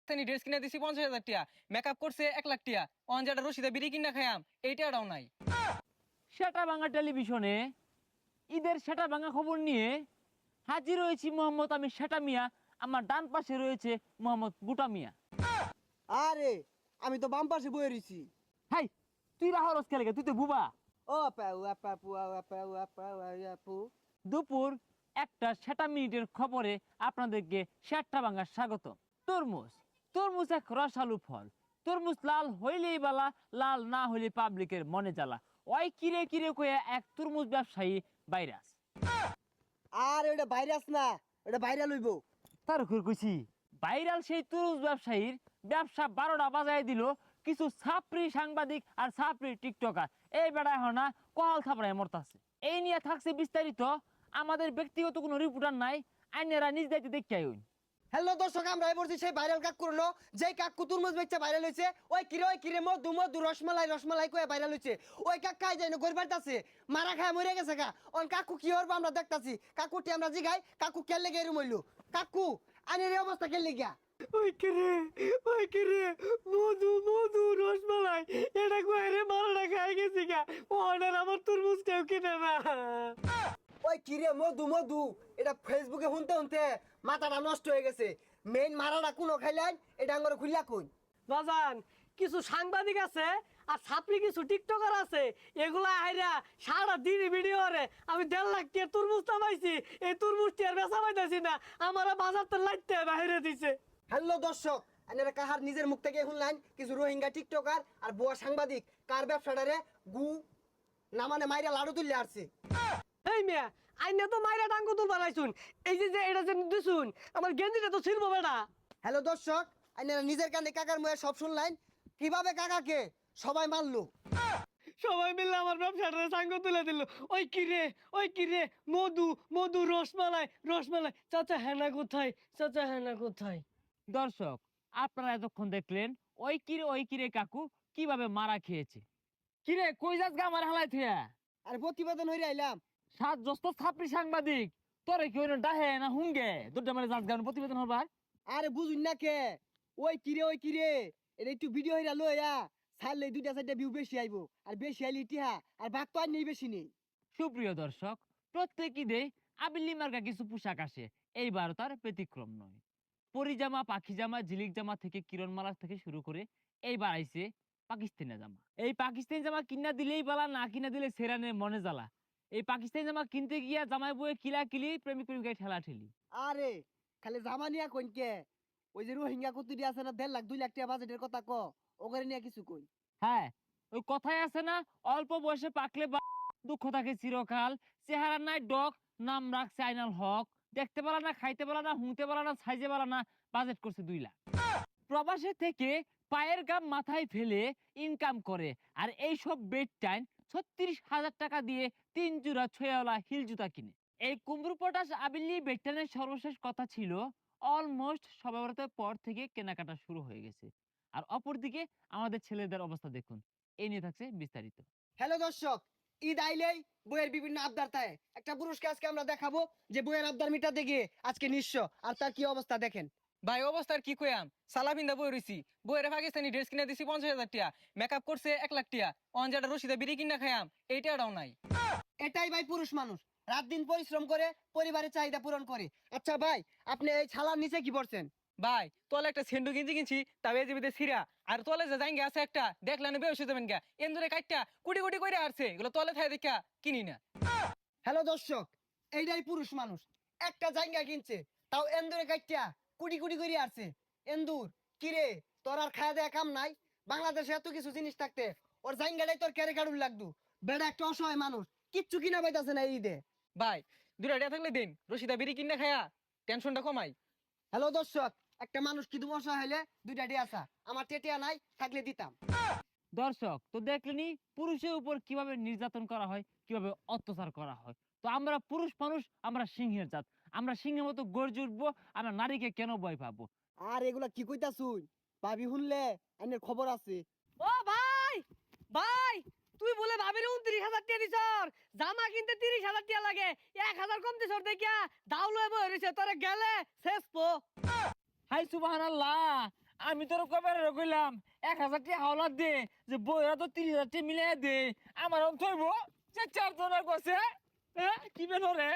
Dress কিনে দিছি 50,000 টাকা, মেকআপ করছে 1 লাখ টাকা, অন যেটা রশিদা বিড়ি কিনা খাইয়াম এইটাও নাই। সেটা ভাঙা টেলিভিশনে ঈদের সেটা ভাঙা খবর নিয়ে হাজির হয়েছি মোহাম্মদ আমি সেটা মিয়া, আমার ডান পাশে রয়েছে মোহাম্মদ গুটা মিয়া। আরে আমি তো বাম পাশে বয়ে রইছি। হাই, তুই রাহরস খেলে তুই তো বুবা। ও পাউ আপা পুয়া আপা আপা আপু। দুপুর 1:07 খবরে আপনাদেরকে সেটটা ভাঙার স্বাগত। তরমুজ, তরমুজ এক রসালু ফল। তরমুজ লাল হইলেই বালা, লাল না হইলে পাবলিকের মনে জ্বালা। ওই কিরে কিরে কয়ে এক তরমুজ ব্যবসায়ী ভাইরাস। আর ওটা ভাইরাস না, ওটা ভাইরাল হইব। তার উপর কইছি ভাইরাল সেই তরমুজ ব্যবসায়ীর ব্যবসা 12টা বাজায় দিল কিছু ছাপরি সাংবাদিক আর ছাপরি টিকটকার। এই বেড়া এখন না কহাল থাপড়ায় মরতাছে। এই নিয়ে থাকছে বিস্তারিত, আমাদের ব্যক্তিগত কোনো রিপোর্টার নাই, আইনেরা নিজ দায়িত্বে দেখতে আইন। হ্যালো দর্শক, আমরা বলছি সেই ভাইরাল কাকুর নো, যেই কাকু তুরমুজ বেচে ভাইরাল হইছে। ওই কিরে মধু মধু রসমালাই রসমালাই কয়ে ভাইরাল হইছে। ওই কাকাই যাই না গরিবার আছে, মারা খায় মরে গেছে গা। অন কাকু কি হরবো আমরা দেখতাছি। কাকুটি আমরা জিগাই কাকু কেলে গেরু মইলু। কাকু আনের এই অবস্থা কেলে গিয়া? ওই কিরে মধু মধু রসমালাই এটা কয়ে রে মারাটা খাই গেছি গা। অর্ডার আমার তরমুজ কেউ কিনে না। ওই কিরে মধু মধু এটা ফেসবুকে শুনতে শুনতে মাথাটা নষ্ট হয়ে গেছে। মেইন মারাটা কোনো খাইলেন এটা আঙ্গরে খুললা কই। বাজান কিছু সাংবাদিক আছে আর ছাপড়ি কিছু টিকটকার আছে, এগুলা আইরা সারা দিন ভিডিও করে আমি 1.5 লাখ টাকা তরমুজ নামাইছি, এই তরমুজটি আর বেচা পাইতেছি না, আমার বাজার তো লাইতে বাইরে দিছে। হ্যালো দর্শক, আপনারা কাহার নিজের মুখ থেকে শুনলেন কিছু রোহিঙ্গা টিকটকার আর বুয়া সাংবাদিক কার ব্যবসাটারে গু না মানে মাইরা লাড়ু তুললে আসছে। এই মিয়া আইনে তো মাইরা টাঙ্গু তুল বানাইছুন, এই যে এটা যে দিছুন আমার গেঞ্জিটা তো ছিড়বো বেটা। হ্যালো দর্শক, আপনারা নিজের কানে কাকার মুখে সব শুনলেন কিভাবে কাকাকে সবাই মারলো। সবাই মিলে আমার ব্যবসাটা সাঙ্গ তুলে দিল। ওই কিরে মধু মধু রসমালাই রসমালাই, চাচা হেনা কোথায়, চাচা হেনা কোথায়? দর্শক, আপনারা এতক্ষণ দেখলেন ওই কিরে কাকু কিভাবে মারা খেয়েছে। কিরে কই যাস গা আমার হালাই থিয়া? আর প্রতিবেদন হইরে আইলাম। সাত জস্ত ছাপরি সাংবাদিক তোরে কি হইল ডাহে না হুঙ্গে দুটা মানে যাস গান প্রতিবেদন হবার। আরে বুঝুন না কে? ওই কিরে এটা একটু ভিডিও হইরা লইয়া ছাড়লে 2-4টা ভিউ বেশি আইবো। আর বেশি আইলে ইতিহা আর ভাগ তো আর নেই বেশি নেই। সুপ্রিয় দর্শক, প্রত্যেক ঈদে আবিল্লি মার্কা কিছু পোশাক আসে, এইবার তার ব্যতিক্রম নয়। পরিজামা, পাখি জামা, ঝিলিক জামা থেকে কিরণমালা থেকে শুরু করে এইবার আইছে পাকিস্তানি জামা। এই পাকিস্তানি জামা কিনা দিলেই বালা, না কিনা দিলে সেরানে মনে জ্বালা। এই পাকিস্তানি জামা কিনতে গিয়া জামাই বয়ে কিলা কিলি, প্রেমিক প্রেমিকায় ঠেলা ঠেলি। আরে খালি জামা নিয়া কইন কে? ওই যে রোহিঙ্গা কুতুরি আছে না 1.5 লাখ 2 লাখ টাকা বাজেটের কথা ক, ওগরে নিয়ে কিছু কই। হ্যাঁ, ওই কথাই আছে না, অল্প বয়সে পাকলে দুঃখ থাকে চিরকাল। চেহারা নাই ডক, নাম রাখছে আইনাল হক। দেখতে পারা না, খাইতে পারা না, হুঁতে পারা না, সাইজে পারা না, বাজেট করছে 2 লাখ। প্রবাসে থেকে পায়ের গাম মাথায় ফেলে ইনকাম করে, আর এই সব বেড টাইম 36,000 টাকা দিয়ে 3 জোড়া ছয়াওয়ালা হিল জুতা কিনে। এই কুমড়ো পটাশ আবিল্লি বেডটানের সর্বশেষ কথা ছিল অলমোস্ট সবে বরাতের পর থেকে কেনাকাটা শুরু হয়ে গেছে। আর অপরদিকে আমাদের ছেলেদের অবস্থা দেখুন, এই নিয়ে থাকছে বিস্তারিত। হ্যালো দর্শক, ঈদ আইলেই বইয়ের বিভিন্ন আবদার থাকে। একটা পুরস্কার আজকে আমরা দেখাবো যে বইয়ের আবদার মিটাতে গিয়ে আজকে নিঃস্ব। আর তার কি অবস্থা দেখেন। ভাই অবস্থার কি কয়াম, সালা পিন্দা বই রইছি, বইয়ের পাকিস্তানি ড্রেস কিনে দিছি 50,000 টাকা, মেকআপ করছে 1 লাখ টাকা, অন যেটা রশিদা বিড়ি কিনা খাইয়াম এইটাও নাই। এটাই ভাই পুরুষ মানুষ, রাত দিন পরিশ্রম করে পরিবারের চাহিদা পূরণ করে। আচ্ছা ভাই, আপনি এই ছালার নিচে কি পড়ছেন? ভাই তোলে একটা সেন্ডু গেঞ্জি কিনছি, তবে এই জীবিতে ছিঁড়া, আর তোলে যে জাঙ্গে আছে একটা দেখলেন বেশ যাবেন গা, এন্দুরে কাটটা কুটি কুটি করে আসছে, এগুলো তোলে থাকে দেখা কিনি না। হ্যালো দর্শক, এইটাই পুরুষ মানুষ, একটা জায়গা কিনছে তাও এন্দুরে কাটিয়া কুটি কুটি করে আসছে। এন্দুর কিরে, তোর আর খাওয়া দেয়া কাম নাই? বাংলাদেশে এত কিছু জিনিস থাকতে ওর জায়গাটাই তোর ক্যারে কাড়ুন লাগতো। বেড়া একটা অসহায় মানুষ, কিচ্ছু কিনা পাইতাছে না এই ঈদে। ভাই দুটা টাকা থাকলে দিন, রশিদা বিড়ি কিনা খায়া টেনশনটা কমাই। হ্যালো দর্শক, একটা মানুষ কি অসহায় হলে 2টা টিয়া আসা, আমার টেটিয়া নাই থাকলে দিতাম। দর্শক তো দেখলেনি পুরুষের উপর কিভাবে নির্যাতন করা হয়, কিভাবে অত্যাচার করা হয়। তো আমরা পুরুষ মানুষ, আমরা সিংহের জাত, আমরা সিংহের মতো গর্জে উঠবো। আমরা নারীকে কেন ভয় পাবো? আর এগুলা কি কইতাছুই? ভাবি শুনলে আইনের খবর আছে। ও ভাই ভাই, তুই বলে ভাবির 29,000 টাকা দিছ, জামা কিনতে 30,000 টাকা লাগে, 1,000 কম দিছ দেখিয়া দাও লয়ে বই রইছে, তোরে গেলে শেষ পো। হাই সুবহানাল্লাহ, আমি তোর কবে কইলাম 1000 টাকা হাওলাত দে যে বইরা তো 30,000 টাকা মিলাই দে আমার থইব সে 4 জনের কছে হ্যাঁ কি বেন রে